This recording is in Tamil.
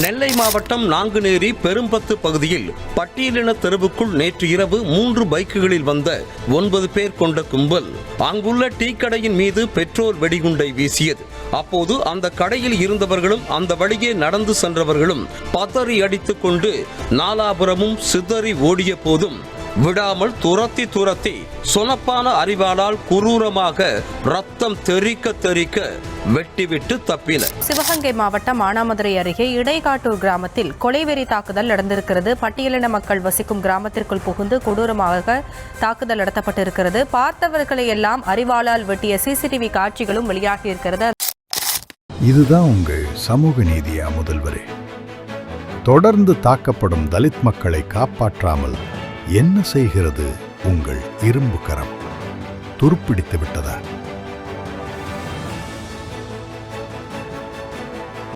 நெல்லை மாவட்டம் நாங்குநேரி பெரும்பத்து பகுதியில் பட்டியலின தெருவுக்குள் நேற்று இரவு 3 பைக்குகளில் வந்த 9 பேர் கொண்ட கும்பல் அங்குள்ள டீ கடையின் மீது பெட்ரோல் வெடிகுண்டை வீசியது. அப்போது அந்த கடையில் இருந்தவர்களும் அந்த வழியே நடந்து சென்றவர்களும் பதறி அடித்துக் கொண்டு நாலாபுரமும் சிதறி ஓடிய போதும் விடாமல் துரத்தி சொனப்பான அறிவாளால் குரூரமாக ரத்தம் தெறிக்க வெட்டிவிட்டு தப்பினர். சிவகங்கை மாவட்டம் மானாமதுரை அருகே இடைக்காட்டூர் கிராமத்தில் கொலைவெறி தாக்குதல் நடந்திருக்கிறது. பட்டியலின மக்கள் வசிக்கும் கிராமத்திற்குள் புகுந்து கொடூரமாக தாக்குதல் நடத்தப்பட்டிருக்கிறது. பார்த்தவர்களை எல்லாம் அறிவாளால் வெட்டிய சிசிடிவி காட்சிகளும் வெளியாகியிருக்கிறது. இதுதான் உங்கள் சமூக நீதியா முதல்வரே? தொடர்ந்து தாக்கப்படும் தலித் மக்களை காப்பாற்றாமல் என்ன செய்கிறது உங்கள் இரும்பு கரம்? துருப்பிடித்து விட்டதா?